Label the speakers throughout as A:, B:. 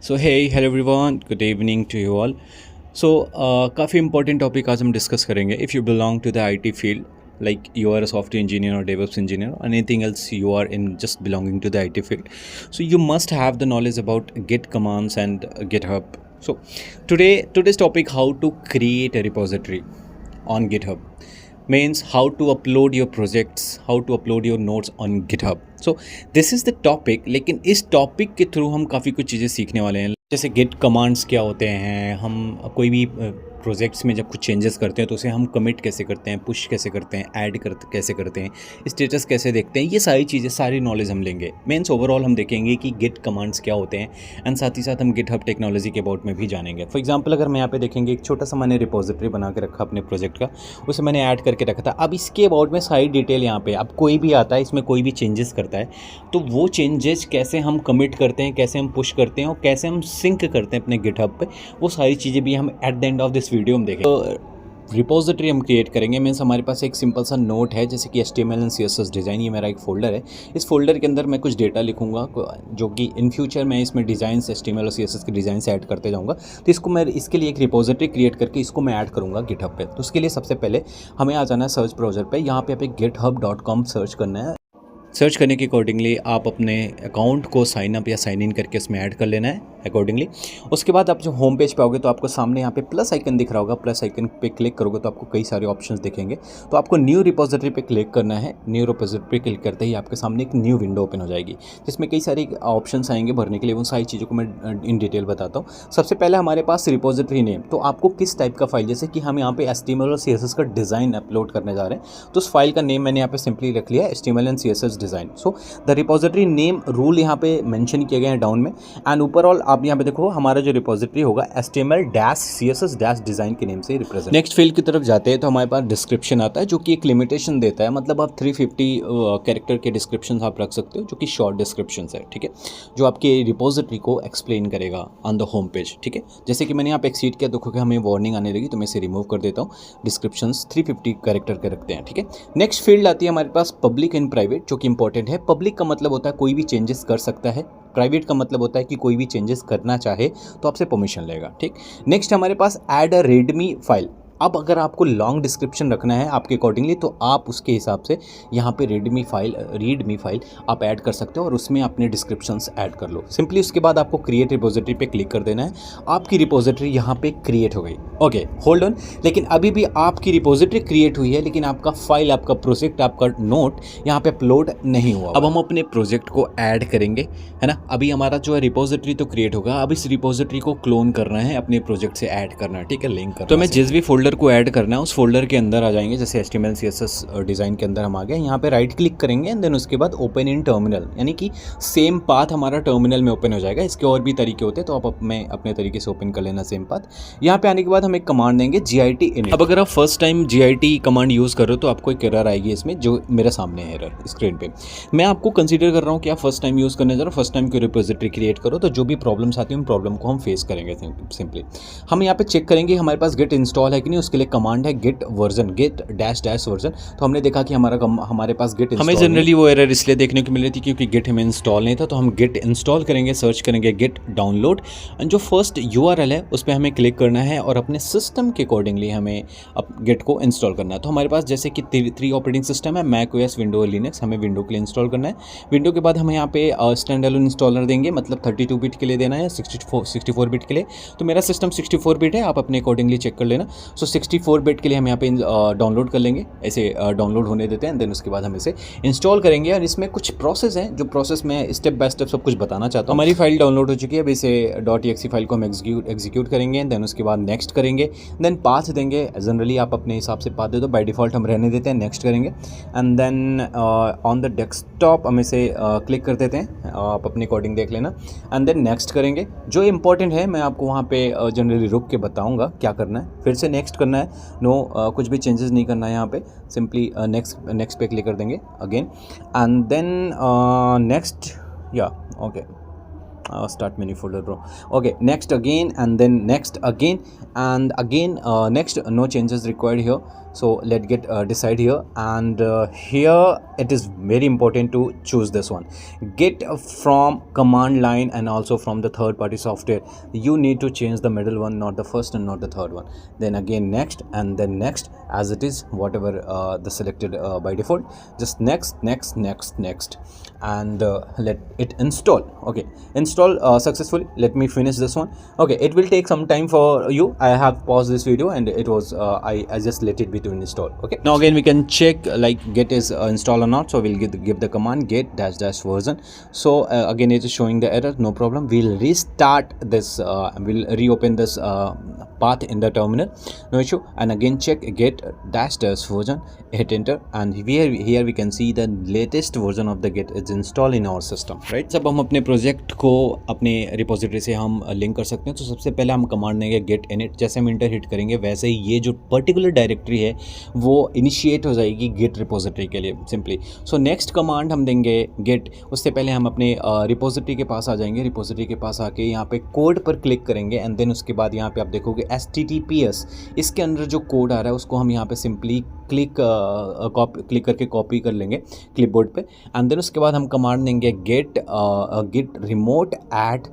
A: So hey hello everyone, good evening to you all. So काफ़ी important topic आज हम discuss करेंगे। If you belong to the IT field, like you are a software engineer or DevOps engineer or anything else, you are in just belonging to the IT field, so you must have the knowledge about Git commands and GitHub. So today's topic, how to create a repository on GitHub, means how to upload your projects, how to upload your nodes on GitHub. So this is the topic, लेकिन इस topic के through हम काफ़ी कुछ चीज़ें सीखने वाले हैं। जैसे गिट कमांड्स क्या होते हैं, हम कोई भी प्रोजेक्ट्स में जब कुछ चेंजेस करते हैं तो उसे हम कमिट कैसे करते हैं, पुश कैसे करते हैं, ऐड कैसे करते हैं, स्टेटस कैसे देखते हैं, ये सारी चीज़ें, सारी नॉलेज हम लेंगे। मीन्स ओवरऑल हम देखेंगे कि गिट कमांड्स क्या होते हैं एंड साथ ही साथ हम गिटहब टेक्नोलॉजी के अबाउट में भी जानेंगे। फॉर एग्जांपल अगर मैं यहाँ पे देखेंगे, एक छोटा सा मैंने रिपोजिटरी बना के रखा अपने प्रोजेक्ट का, उसे मैंने ऐड करके रखा था। अब इसके अबाउट में सारी डिटेल यहाँ पे, अब कोई भी आता है इसमें, कोई भी चेंजेस करता है तो वो चेंजेस कैसे हम कमिट करते हैं, कैसे हम पुश करते हैं और कैसे हम सिंक करते हैं अपने गिटहब पे, वो सारी चीज़ें भी हम eight the end of this video में देखेंगे। तो रिपोजिटरी हम क्रिएट करेंगे। मीन्स हमारे पास एक सिंपल सा नोट है, जैसे कि HTML एंड CSS डिज़ाइन, ये मेरा एक फ़ोल्डर है। इस फोल्डर के अंदर मैं कुछ डेटा लिखूंगा जो कि इन फ्यूचर मैं इसमें डिज़ाइंस HTML और CSS के डिज़ाइन से ऐड करते जाऊंगा। तो इसको मैं इसके लिए एक रिपोजिटरी क्रिएट करके इसको मैं ऐड करूँगा गिटहब पे। तो उसके लिए सबसे पहले हमें आ जाना है सर्च ब्राउज़र पे, यहाँ पे github.com सर्च करना है। सर्च करने के अकॉर्डिंगली आप अपने अकाउंट को साइन अप या साइन इन करके इसमें ऐड कर लेना है अकॉर्डिंगली। उसके बाद आप जो होम पेज पे आओगे तो आपको सामने यहाँ पे प्लस आइकन दिख रहा होगा। प्लस आइकन पे क्लिक करोगे तो आपको कई सारे ऑप्शंस दिखेंगे। तो आपको न्यू रिपोजिटरी पे क्लिक करना है। न्यू रिपोजिटरी पे क्लिक करते ही आपके सामने एक न्यू विंडो ओपन हो जाएगी, जिसमें कई सारे ऑप्शंस आएंगे भरने के लिए। उन सारी चीज़ों को मैं इन डिटेल बताता हूँ। सबसे पहले हमारे पास रिपोजिटरी नेम, तो आपको किस टाइप का फाइल, जैसे कि हम यहाँ पे HTML और CSS का डिज़ाइन अपलोड करने जा रहे हैं तो उस फाइल का नेम मैंने यहाँ पे सिंपली रख लिया है, HTML and CSS design. So the repository name rule यहाँ पे मेंशन किए गए हैं डाउन में। एंड ऊपर आप यहाँ पे देखो, हमारा जो रिपोजिटरी होगा HTML-CSS- डिज़ाइन के नेम से रिप्रेजेंट। नेक्स्ट फील्ड की तरफ जाते हैं तो हमारे पास डिस्क्रिप्शन आता है, जो कि एक लिमिटेशन देता है। मतलब आप 350 कैरेक्टर के डिस्क्रिप्शन आप रख सकते हो, जो कि शॉर्ट डिस्क्रिप्शन है, ठीक है, जो आपके रिपोजिटरी को एक्सप्लेन करेगा ऑन द होम पेज, ठीक है। जैसे कि मैंने यहाँ पे एक्सीड किया, देखो कि हमें वार्निंग आने लगी, तो मैं इसे रिमूव कर देता हूँ। डिस्क्रिप्शन 350 कैरेक्टर के रखते हैं, ठीक है। नेक्स्ट फील्ड आती है हमारे पास पब्लिक एंड प्राइवेट, जो कि इंपॉर्टेंट है। पब्लिक का मतलब होता है कोई भी चेंजेस कर सकता है, प्राइवेट का मतलब होता है कि कोई भी चेंजेस करना चाहे तो आपसे परमिशन लेगा, ठीक। नेक्स्ट हमारे पास ऐड अ रेडमी फाइल। अब अगर आपको लॉन्ग डिस्क्रिप्शन रखना है आपके अकॉर्डिंगली, तो आप उसके हिसाब से यहाँ पे रीडमी फाइल आप ऐड कर सकते हो और उसमें अपने डिस्क्रिप्शंस ऐड कर लो सिंपली। उसके बाद आपको क्रिएट रिपोजिटरी पे क्लिक कर देना है। आपकी रिपोजिटरी यहाँ पे क्रिएट हो गई। Okay, hold on. लेकिन अभी भी आपकी रिपोजिटरी क्रिएट हुई है, लेकिन आपका फाइल, आपका प्रोजेक्ट, आपका नोट यहाँ पे अपलोड नहीं हुआ। अब हम अपने प्रोजेक्ट को ऐड करेंगे, है ना। अभी हमारा जो है रिपोजिटरी तो क्रिएट होगा, अब इस रिपोजिटरी को क्लोन करना है, अपने प्रोजेक्ट से ऐड करना है, ठीक है, लिंक करना। तो मैं जिस भी फोल्डर को ऐड करना है उस फोल्डर के अंदर आ जाएंगे। जैसे HTML CSS डिज़ाइन के अंदर हम आ गए, यहाँ पे राइट क्लिक करेंगे एंड देन उसके बाद ओपन इन टर्मिनल, यानी कि सेम पाथ हमारा टर्मिनल में ओपन हो जाएगा। इसके और भी तरीके होते हैं, तो आप अपने तरीके से ओपन कर लेना सेम पाथ। यहाँ पे आने के बाद हम एक कमांड देंगे git init। अब अगर आप first time git command use कर रहे हो तो आपको एक एरर आएगी इसमें, जो मेरे सामने है एरर स्क्रीन पे। मैं आपको कंसीडर कर रहा हूँ कि आप फर्स्ट टाइम यूज़ करने जा रहे हो, फर्स्ट टाइम की रिपोजिटरी क्रिएट करो, तो जो भी प्रॉब्लम्स आती है उन प्रॉब्लम को हम फेस करेंगे सिंपली। हम यहाँ पे चेक करेंगे हमारे पास गिट इंस्टॉल है कि नहीं। उसके लिए कमांड है git version, git dash version. तो हमने देखा कि हमारे पास गिट, हमें जनरली वो एरर इसलिए देखने को मिल रही थी क्योंकि गिट हमें इंस्टॉल नहीं था। तो हम गिट इंस्टॉल करेंगे, सर्च करेंगे गिट डाउनलोड, एंड जो फर्स्ट URL है उस पर हमें क्लिक करना है और अपने सिस्टम के अकॉर्डिंगली हमें गिट को इंस्टॉल करना है। तो हमारे पास जैसे कि 3 ऑपरेटिंग सिस्टम है, मैक OS, विंडो और लिनक्स। हमें विंडो के लिए इंस्टॉल करना है। विंडो के बाद हम यहाँ पे स्टैंड अलोन इंस्टॉलर देंगे, मतलब 32 बिट के लिए देना है, 64 बिट के लिए। तो मेरा सिस्टम 64 बिट है, आप अपने अकॉर्डिंगली चेक कर लेना। सो 64 बिट के लिए हम यहाँ पे डाउनलोड कर लेंगे, ऐसे डाउनलोड होने देते हैं। देन उसके बाद हम इसे इंस्टॉल करेंगे और इसमें कुछ प्रोसेस हैं, जो प्रोसेस मैं स्टेप बाय स्टेप सब कुछ बताना चाहता हूँ। हमारी फाइल डाउनलोड हो चुकी है। अब इसे .exe फाइल को हम एग्जीक्यूट करेंगे। देन उसके बाद नेक्स्ट करेंगे, देन पाथ देंगे। जनरली आप अपने हिसाब से पाथ दे दो, बाय डिफ़ॉल्ट हम रहने देते हैं। नेक्स्ट करेंगे and then on the desktop हम इसे क्लिक कर देते हैं, आप अपने अकॉर्डिंग देख लेना। एंड देन नेक्स्ट करेंगे। जो इंपॉर्टेंट है मैं आपको वहाँ पे जनरली रुक के बताऊँगा क्या करना है। फिर से नेक्स्ट करना है, कुछ भी चेंजेस नहीं करना है यहाँ पे, सिंपली नेक्स्ट पे क्लिक कर देंगे अगेन एंड देन नेक्स्ट, या okay. start menu folder bro. Okay, next again, and then next again, and again next. No changes required here. So let's get decide here, and here it is very important to choose this one. Get from command line and also from the third party software. You need to change the middle one, not the first and not the third one. Then again next, and then next, as it is whatever the selected by default. Just next, and let it install. Okay, install successfully. Let me finish this one. Okay, it will take some time for you. I have paused this video and it was I just let it be to install. Okay, now again we can check like get is installed or not. So we'll give the command get dash version. So again it is showing the error. No problem, we'll restart this, we'll reopen this path in the terminal, no issue. And again check get dash version, hit enter, and here we can see the latest version of the get is installed in our system, right? जब हम अपने project को अपने repository से हम link कर सकते हैं तो सबसे पहले हम कमांड देंगे गेट इनिट। जैसे हम इंटर हिट करेंगे वैसे ही ये जो पर्टिकुलर डायरेक्टरी है वो इनिशिएट हो जाएगी गेट रिपोजिटरी के लिए सिंपली। सो नेक्स्ट कमांड हम देंगे गेट। उससे पहले हम अपने रिपोजिटरी के पास आ जाएंगे। रिपोजिटरी के पास आके यहाँ पे कोड पर क्लिक करेंगे, एंड देन उसके बाद यहाँ पे आप देखोगे HTTPS, इसके अंदर जो कोड आ रहा है उसको हम यहाँ पे सिंपली क्लिक करके कॉपी कर लेंगे क्लिपबोर्ड पे, एंड देन उसके बाद हम कमांड देंगे git remote at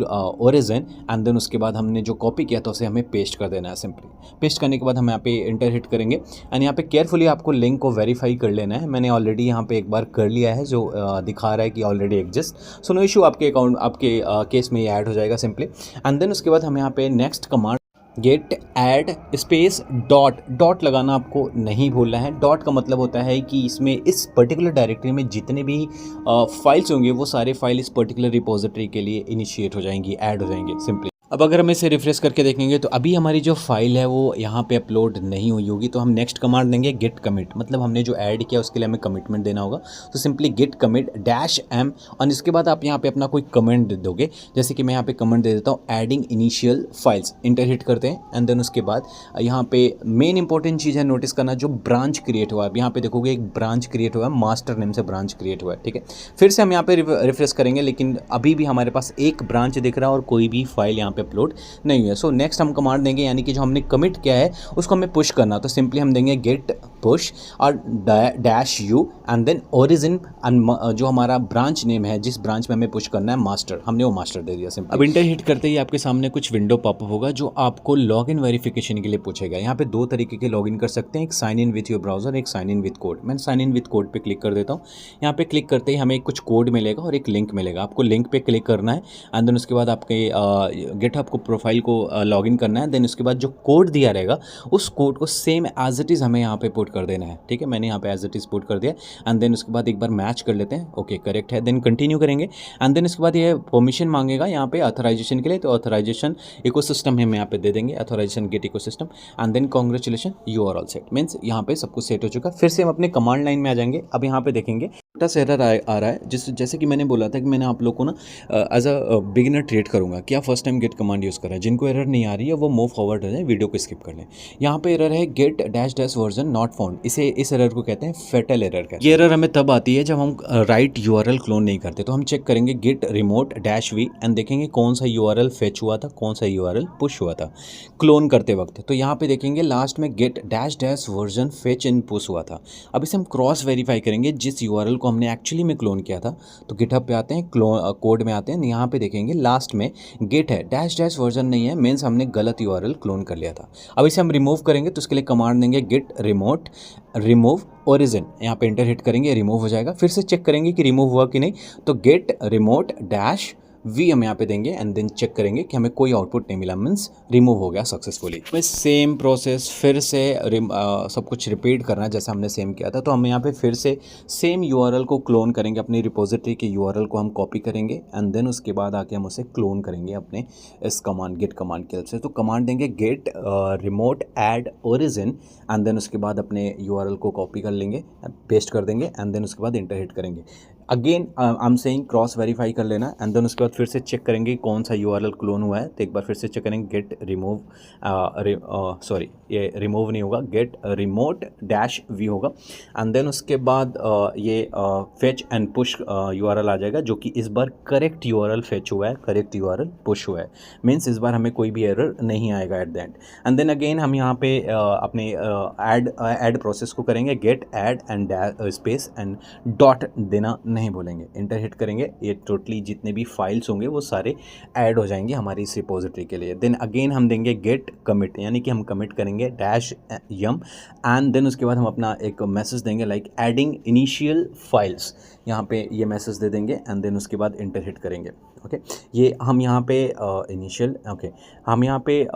A: origin, and then उसके बाद हमने जो कॉपी किया था उसे हमें पेस्ट कर देना है सिंपली। पेस्ट करने के बाद हम यहाँ पे इंटर हिट करेंगे, एंड यहाँ पे केयरफुली आपको लिंक को वेरीफाई कर लेना है। मैंने ऑलरेडी यहाँ पे एक बार कर लिया है जो दिखा रहा है कि already exist. So no issue, आपके अकाउंट आपके केस में ये ऐड हो जाएगा सिंपली। एंड देन उसके बाद हम यहाँ पे next command git add space dot लगाना आपको नहीं भूलना है। डॉट का मतलब होता है कि इसमें इस पर्टिकुलर डायरेक्टरी में जितने भी फाइल्स होंगे वो सारे फाइल इस पर्टिकुलर रिपोजिटरी के लिए इनिशिएट हो जाएंगी, ऐड हो जाएंगे सिंपली। अब अगर हम इसे रिफ्रेश करके देखेंगे तो अभी हमारी जो फाइल है वो यहाँ पे अपलोड नहीं हुई होगी। तो हम नेक्स्ट कमांड देंगे गेट कमिट, मतलब हमने जो ऐड किया उसके लिए हमें कमिटमेंट देना होगा। तो सिंपली गेट कमिट -m, और इसके बाद आप यहाँ पे अपना कोई कमेंट दे दोगे। जैसे कि मैं यहाँ पे कमेंट दे देता हूँ adding initial files, inter hit करते हैं, एंड देन उसके बाद यहाँ पे मेन इंपॉर्टेंट चीज़ है नोटिस करना, जो ब्रांच क्रिएट हुआ है। यहाँ पे देखोगे एक ब्रांच क्रिएट हुआ है, मास्टर नेम से ब्रांच क्रिएट हुआ है, ठीक है। फिर से हम यहाँ पे रिफ्रेश करेंगे, लेकिन अभी भी हमारे पास एक ब्रांच दिख रहा है और कोई भी फाइल यहाँ पे अपलोड नहीं है। सो नेक्स्ट हम कमांड देंगे, यानी कि जो हमने कमिट किया है उसको हमें पुश करना। तो सिंपली हम देंगे गेट पुश और -u, एंड देन ओरिजिन, जो हमारा ब्रांच नेम है, जिस ब्रांच में हमें पुश करना है मास्टर, हमने वो मास्टर दे दिया सिंपली। अब इंटर हिट करते ही आपके सामने कुछ विंडो पॉपअप होगा जो आपको लॉगिन वेरिफिकेशन के लिए पूछेगा। यहाँ पे दो तरीके के लॉगिन कर सकते हैं, एक sign in with your browser, एक साइन इन विथ कोड। मैं साइन इन विथ कोड पे क्लिक कर देता हूँ। यहाँ पे क्लिक करते ही हमें कुछ कोड मिलेगा और एक लिंक मिलेगा। आपको लिंक पे क्लिक करना है, एंड देन उसके बाद आपके गिटहब को प्रोफाइल को लॉगिन करना है। देन उसके बाद जो कोड दिया रहेगा उस कोड को सेम एज इट इज़ हमें यहाँ पे पुट कर देना है, ठीक है। मैंने यहाँ पे एज इट इज़ पुट कर दिया, एंड देन उसके बाद एक बार मैच कर लेते हैं। ओके करेक्ट है, देन कंटिन्यू करेंगे, एंड देन इसके बाद ये परमिशन मांगेगा यहाँ पे ऑथराइजेशन के लिए। तो ऑथराइजेशन इकोसिस्टम हम यहाँ पे दे देंगे, authorization git ecosystem, and then congratulation you are all set, means यहाँ पे सब कुछ सेट हो चुका। फिर से हम अपने कमांड लाइन में आ जाएंगे। अब यहाँ पे देखेंगे छोटा सा एरर आ रहा है, जैसे कि मैंने बोला था कि मैंने आप लोग को ना एज अ बिगिनर ट्रीट करूँगा कि आप first time git command use कर रहे हैं। जिनको एरर नहीं आ रही है वो मूव फॉरवर्ड हो जाए, वीडियो को स्किप कर लें। यहाँ पे एरर है gate dash version not found, इस एरर को कहते हैं फेटल एरर कहते हैं। ये एरर हमें तब आती है जब हम राइट यूआरएल क्लोन नहीं करते। तो हम चेक करेंगे गेट रिमोट -v, एंड देखेंगे कौन सा यूआरएल फेच हुआ था, कौन सा यूआरएल पुश हुआ था क्लोन करते वक्त। तो यहाँ पे देखेंगे लास्ट में गेट डैश वर्जन फेच इन पुश हुआ था। अब इसे हम क्रॉस वेरीफाई करेंगे जिस यूआरएल को हमने एक्चुअली में क्लोन किया था। तो गिटहब पे आते हैं, कोड में आते हैं, यहाँ पे देखेंगे लास्ट में गेट है डैश वर्जन नहीं है, मीन्स हमने गलत यूआरएल क्लोन कर लिया था। अब इसे हम रिमूव करेंगे, तो उसके लिए कमांड देंगे गेट रिमूव ओरिजिन। यहाँ पे इंटर हिट करेंगे, रिमूव हो जाएगा। फिर से चेक करेंगे कि रिमूव हुआ कि नहीं, तो गेट रिमोट -v हम यहाँ पे देंगे, एंड देन चेक करेंगे कि हमें कोई आउटपुट नहीं मिला, मीन्स रिमूव हो गया सक्सेसफुली। मैं सेम प्रोसेस फिर से सब कुछ रिपीट करना है जैसा हमने सेम किया था। तो हम यहाँ पे फिर से सेम यूआरएल को क्लोन करेंगे, अपनी रिपोजिटरी के यूआरएल को हम कॉपी करेंगे, एंड देन उसके बाद आके हम उसे क्लोन करेंगे अपने इस कमांड गेट कमांड की हेल्प से। तो कमांड देंगे git remote add origin, and then उसके बाद अपने यूआरएल को कॉपी कर लेंगे, पेस्ट कर देंगे, एंड देन उसके बाद इंटर हिट करेंगे। Again I am saying cross verify कर लेना एंड देन उसके बाद फिर से चेक करेंगे कौन सा यूआरएल क्लोन हुआ है, तो एक बार फिर से चेक करेंगे गेट रिमूव, सॉरी ये रिमूव नहीं होगा, गेट रिमोट डैश वी होगा एंड देन उसके बाद ये फेच एंड पुश यूआरएल आ जाएगा, जो कि इस बार करेक्ट यूआरएल फेच हुआ है, करेक्ट यूआरएल पुश हुआ है, मीन्स इस बार हमें कोई भी एरर नहीं आएगा at the end. And then again हम यहाँ पे अपने ऐड प्रोसेस को करेंगे, git add and space and dot देना नहीं भूलेंगे, इंटर हिट करेंगे, ये टोटली जितने भी फाइल्स होंगे वो सारे ऐड हो जाएंगे हमारी इस रिपोजिटरी के लिए। देन अगेन हम देंगे गेट कमिट, यानी कि हम कमिट करेंगे डैश यम एंड देन उसके बाद हम अपना एक मैसेज देंगे लाइक एडिंग इनिशियल फाइल्स, यहाँ पे ये मैसेज दे देंगे एंड देन उसके बाद इंटर हिट करेंगे। ओके ये हम यहाँ पे इनिशियल हम यहाँ पे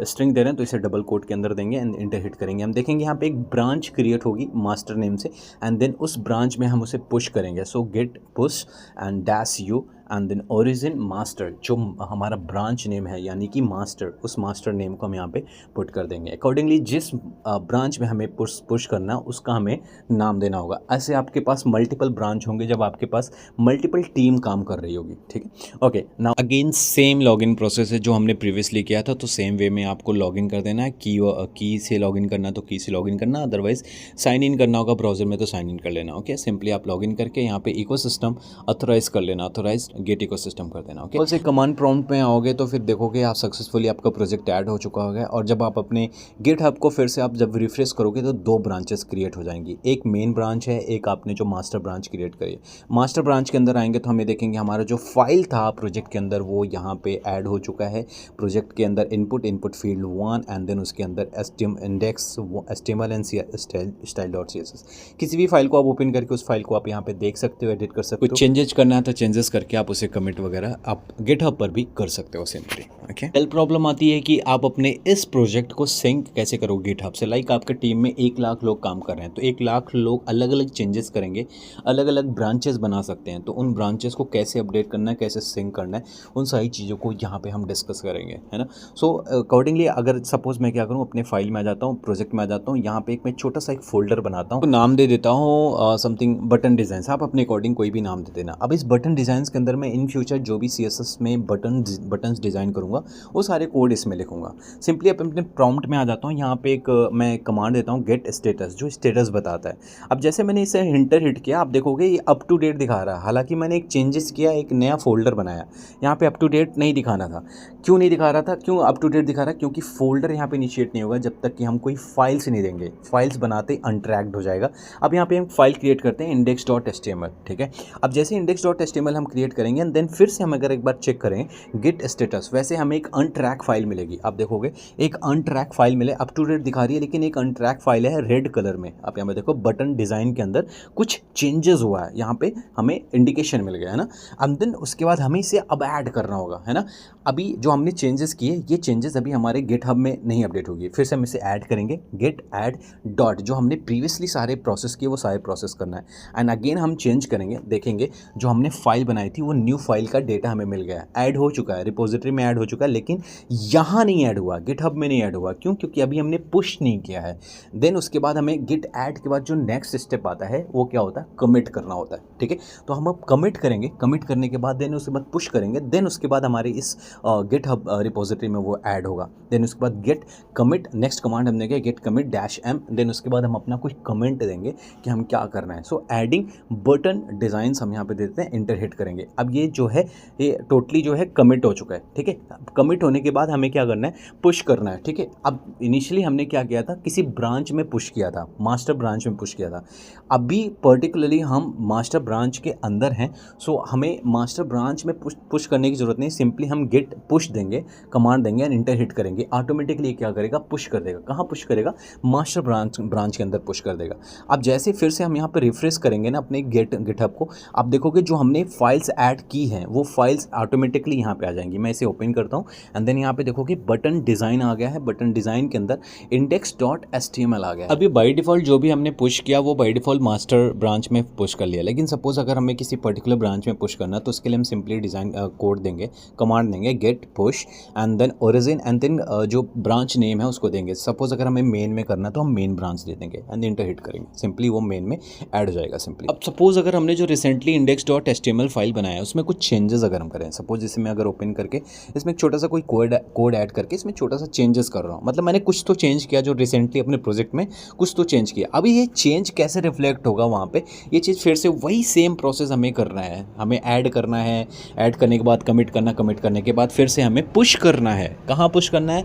A: स्ट्रिंग दे रहे हैं तो इसे डबल कोट के अंदर देंगे एंड इंटर हिट करेंगे। हम देखेंगे यहाँ पे एक ब्रांच क्रिएट होगी मास्टर नेम से एंड देन उस ब्रांच में हम उसे पुश करेंगे, so git push and dash u and then origin master, जो हमारा ब्रांच नेम है यानी कि मास्टर, उस मास्टर नेम को हम यहाँ पे पुट कर देंगे। अकॉर्डिंगली जिस ब्रांच में हमें पुश करना उसका हमें नाम देना होगा। ऐसे आपके पास मल्टीपल ब्रांच होंगे जब आपके पास मल्टीपल टीम काम कर रही होगी, ठीक है। Okay now again same login process है जो हमने प्रीवियसली किया था, तो सेम वे में आपको लॉगिन कर देना है, की से लॉगिन करना तो की से लॉगिन करना, अदरवाइज साइन इन करना होगा ब्राउजर में तो साइन इन कर लेना। ओके सिंपली आप लॉगिन करके यहाँ पे इकोसिस्टम ऑथराइज कर लेना, ऑथराइज गेट इकोसिस्टम कर देना। ओके से कमांड प्रॉम्प्ट में आओगे तो फिर देखोगे आप सक्सेसफुली आपका प्रोजेक्ट ऐड हो चुका होगा। और जब आप अपने गिटहब को फिर से आप जब रिफ्रेश करोगे तो 2 ब्रांचेस क्रिएट हो जाएंगी, एक मेन ब्रांच है, एक आपने जो मास्टर ब्रांच क्रिएट करी है। मास्टर ब्रांच के अंदर आएंगे तो हमें देखेंगे हमारा जो फाइल था प्रोजेक्ट के अंदर वो यहाँ पे ऐड हो चुका है। प्रोजेक्ट के अंदर इनपुट फील्ड 1 एंड देन उसके अंदर इंडेक्स HTML एंड style.css, किसी भी फाइल को आप ओपन करके उस फाइल को आप यहाँ पे देख सकते हो, एडिट कर सकते हो। कुछ चेंजेस करना है तो चेंजेस करके आप उसे कमिट वगैरह आप गिटहब पर भी कर सकते हो सिंपली। ओके कल प्रॉब्लम आती है कि आप अपने इस प्रोजेक्ट को सिंक कैसे करो गिटहब से। लाइक आपके टीम में 1 लाख लोग काम कर रहे हैं तो 1 लाख लोग अलग अलग चेंजेस करेंगे, अलग अलग ब्रांचेस बना सकते हैं, तो उन ब्रांचेस को कैसे अपडेट करना है, कैसे सिंक करना है, उन सारी चीज़ों को यहाँ पे हम डिस्कस करेंगे, है ना। सो अकॉर्डिंगली अगर सपोज मैं क्या करूँ, अपने फाइल में आ जाता हूँ, प्रोजेक्ट में आ जाता हूँ, यहाँ पे एक मैं छोटा सा एक फोल्डर बनाता हूँ, तो नाम दे देता हूँ समथिंग बटन डिज़ाइन, आप अपने अकॉर्डिंग कोई भी नाम दे देना। अब इस बटन डिज़ाइन के अंदर मैं इन फ्यूचर जो भी CSS में बटन्स डिज़ाइन करूँगा वो सारे कोड इसमें लिखूँगा। सिंपली अपने प्रॉम्प्ट में आ जाता हूँ, यहाँ पे एक मैं कमांड देता हूँ गेट स्टेटस, जो स्टेटस बताता है। अब जैसे मैंने इसे इंटर हिट किया, आप देखोगे ये अप टू डेट दिखा रहा है, हालांकि मैंने एक चेंजेस किया, एक नया फोल्डर बनाया, यहाँ पे अप टू डेट नहीं दिखाना था। क्यों नहीं दिखा रहा था, क्यों अप टू डेट दिखा रहा है, क्योंकि फोल्डर यहाँ पे इनिशिएट नहीं होगा जब तक कि हम कोई फाइल्स नहीं देंगे, फाइल्स बनाते अनट्रैक्ड हो जाएगा। अब यहाँ पे हम फाइल क्रिएट करते हैं index.html, ठीक है। अब जैसे index.html हम क्रिएट करेंगे एंड देन फिर से हम अगर एक बार चेक करें गिट स्टेटस, वैसे हमें एक अनट्रैक फाइल मिलेगी। आप देखोगे एक अनट्रैक फाइल मिले, अप टू डेट दिखा रही है लेकिन एक अनट्रैक फाइल है रेड कलर में। आप यहाँ पे देखो बटन डिज़ाइन के अंदर कुछ चेंजेस हुआ है, यहाँ पे हमें इंडिकेशन मिल गया, है ना। एंड देन उसके बाद हमें इसे अब ऐड करना होगा, है ना। अभी जो हमने चेंजेस किए ये चेंजेस अभी हमारे गिटहब में नहीं अपडेट होगी, फिर से हम इसे ऐड करेंगे, गेट ऐड डॉट, जो हमने प्रीवियसली सारे प्रोसेस किए वो सारे प्रोसेस करना है। एंड अगेन हम चेंज करेंगे, देखेंगे जो हमने फाइल बनाई थी वो न्यू फाइल का डेटा हमें मिल गया, ऐड हो चुका है, रिपोजिटरी में ऐड हो चुका है, लेकिन यहाँ नहीं ऐड हुआ, गिटहब में नहीं ऐड हुआ। क्यों? क्योंकि अभी हमने पुश नहीं किया है। देन उसके बाद हमें गिट ऐड के बाद जो नेक्स्ट स्टेप आता है वो क्या होता है, कमिट करना होता है, ठीक है। तो हम अब कमिट करेंगे, कमिट करने के बाद देन उसके बाद पुश करेंगे, देन उसके बाद हमारे इस गिटहब रिपोजिटरी में वो ऐड होगा। देन उसके बाद गेट कमिट, नेक्स्ट कमांड हम देंगे git commit dash m, then उसके बाद हम अपना कुछ कमेंट देंगे कि हम क्या करना है। सो एडिंग बटन डिज़ाइंस हम यहाँ पे देते हैं, इंटर हिट करेंगे। अब ये जो है ये टोटली जो है कमिट हो चुका है, ठीक है। कमिट होने के बाद हमें क्या करना है, पुश करना है, ठीक है। अब इनिशियली हमने क्या किया था, किसी ब्रांच में पुश किया था, मास्टर ब्रांच में पुश किया था। अभी पर्टिकुलरली हम मास्टर ब्रांच के अंदर हैं, सो हमें मास्टर ब्रांच में पुश करने की ज़रूरत नहीं, सिंपली हम गेट पुश देंगे, कमांड देंगे एंड इंटर हिट करेंगे, ऑटोमेटिकली क्या करेगा, पुश कर देगा। कहाँ पुश करेगा, मास्टर ब्रांच के अंदर पुश कर देगा। अब जैसे फिर से हम यहाँ पे रिफ्रेश करेंगे ना अपने गिटहब को, आप देखोगे जो हमने फाइल्स ऐड की हैं वो फाइल्स ऑटोमेटिकली यहाँ पे आ जाएंगी। मैं इसे ओपन करता हूँ एंड देन यहाँ पे देखो कि बटन डिज़ाइन आ गया है। बटन डिज़ाइन के अंदर index.html आ गया है। अभी बाय डिफ़ॉल्ट जो भी हमने पुश किया वो बाय डिफ़ॉल्ट मास्टर ब्रांच में पुश कर लिया, लेकिन सपोज अगर हमें किसी पर्टिकुलर ब्रांच में पुश करना तो उसके लिए हम सिंपली डिज़ाइन कोड देंगे, कमांड देंगे git push and then origin and then जो ब्रांच नेम है उसको देंगे। सपोज अगर हमें मेन में करना तो हम मेन ब्रांच दे देंगे एंड इंटर हिट करेंगे, सिंपली वो मेन में ऐड हो जाएगा सिंपली। अब सपोज अगर हमने जो रिसेंटली index.html फाइल बनाया है उसमें कुछ चेंजेस अगर हम करें, सपोज जैसे मैं अगर ओपन करके इसमें एक छोटा सा कोई कोड ऐड करके इसमें छोटा सा चेंजेस कर रहा हूँ, मतलब मैंने कुछ तो चेंज किया जो रिसेंटली अपने प्रोजेक्ट में कुछ तो चेंज किया। अभी ये चेंज कैसे रिफ्लेक्ट होगा वहाँ पे, ये चीज़ फिर से वही सेम प्रोसेस हमें करना है। हमें ऐड करना है, ऐड करने के बाद कमिट करना, कमिट करने के बाद फिर से हमें पुश करना है। कहाँ पुश करना है,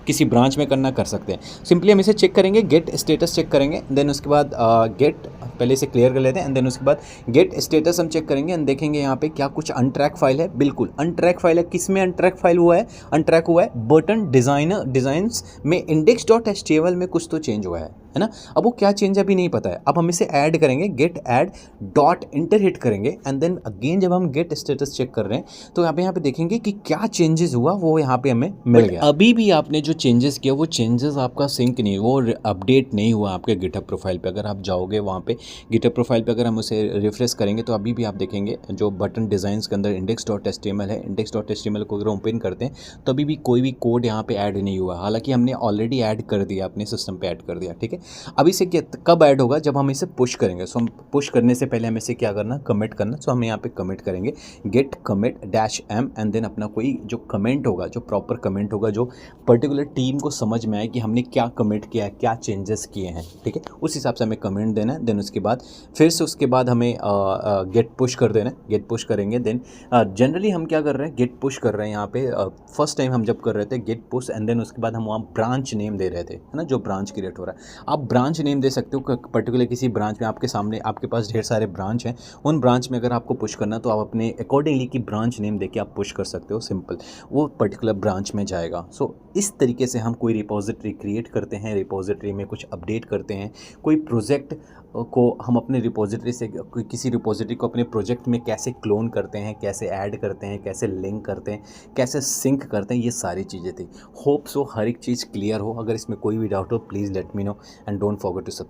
A: किसी ब्रांच में करना, कर सकते हैं। सिंपली हम इसे चेक करेंगे, गेट स्टेटस चेक करेंगे, देन उसके बाद गेट, पहले इसे क्लियर कर लेते हैं एंड देन उसके बाद गेट स्टेटस हम चेक करेंगे एंड देखेंगे यहाँ पे क्या कुछ अनट्रैक फाइल है। बिल्कुल अनट्रैक फाइल है। किस में अनट्रैक फाइल हुआ है, अनट्रैक हुआ है बटन डिज़ाइंस में index.html में कुछ तो चेंज हुआ है ना। अब वो क्या चेंज अभी नहीं पता है। अब हम इसे ऐड करेंगे, git add dot enter hit करेंगे एंड देन अगेन जब हम गेट स्टेटस चेक कर रहे हैं तो यहाँ पे देखेंगे कि क्या चेंजेस हुआ, वो यहाँ पे हमें मिल गया। अभी भी आपने जो चेंजेस किया वो चेंजेस आपका सिंक नहीं, वो अपडेट नहीं हुआ आपके गिटहब प्रोफाइल पे। अगर आप जाओगे वहाँ पे गिटहब प्रोफाइल पे, अगर हम उसे रिफ्रेश करेंगे तो अभी भी आप देखेंगे जो बटन डिज़ाइंस के अंदर index.html है, index.html को अगर ओपन करते हैं तो अभी भी कोई भी कोड यहाँ पे ऐड नहीं हुआ, हालांकि हमने ऑलरेडी ऐड कर दिया, अपने सिस्टम पे ऐड कर दिया। ठीक है, अब इसे कब ऐड होगा, जब हम इसे पुश करेंगे। सो हम पुश करने से पहले हमें इसे क्या करना, कमिट करना। सो हम यहाँ पे कमिट करेंगे git commit -m and then अपना कोई जो कमेंट होगा, जो प्रॉपर कमेंट होगा, जो पर्टिकुलर टीम को समझ में आए कि हमने क्या कमिट किया है, क्या चेंजेस किए हैं। ठीक है, उस हिसाब से हमें कमेंट देना है। देन उसके बाद फिर से उसके बाद हमें गेट पुश कर देना है। गेट पुश करेंगे देन जनरली हम क्या कर रहे हैं, गेट पुश कर रहे हैं यहाँ पे। फर्स्ट टाइम हम जब कर रहे थे गेट पुश एंड देन उसके बाद हम वहाँ ब्रांच नेम दे रहे थे, है ना, जो ब्रांच क्रिएट हो रहा है। आप ब्रांच नेम दे सकते हो पर्टिकुलर किसी ब्रांच में, आपके सामने आपके पास ढेर सारे ब्रांच हैं, उन ब्रांच में अगर आपको पुश करना तो आप अपने अकॉर्डिंगली की ब्रांच नेम देके आप पुश कर सकते हो। सिंपल वो पर्टिकुलर ब्रांच में जाएगा। सो इस तरीके से हम कोई रिपोजिटरी क्रिएट करते हैं, रिपोजिटरी में कुछ अपडेट करते हैं, कोई प्रोजेक्ट को हम अपने रिपोजिटरी से किसी रिपोजिटरी को अपने प्रोजेक्ट में कैसे क्लोन करते हैं, कैसे ऐड करते हैं, कैसे लिंक करते हैं, कैसे सिंक करते हैं, ये सारी चीज़ें थी। होप सो हर एक चीज़ क्लियर हो। अगर इसमें कोई भी डाउट हो please let me know and don't forget to subscribe.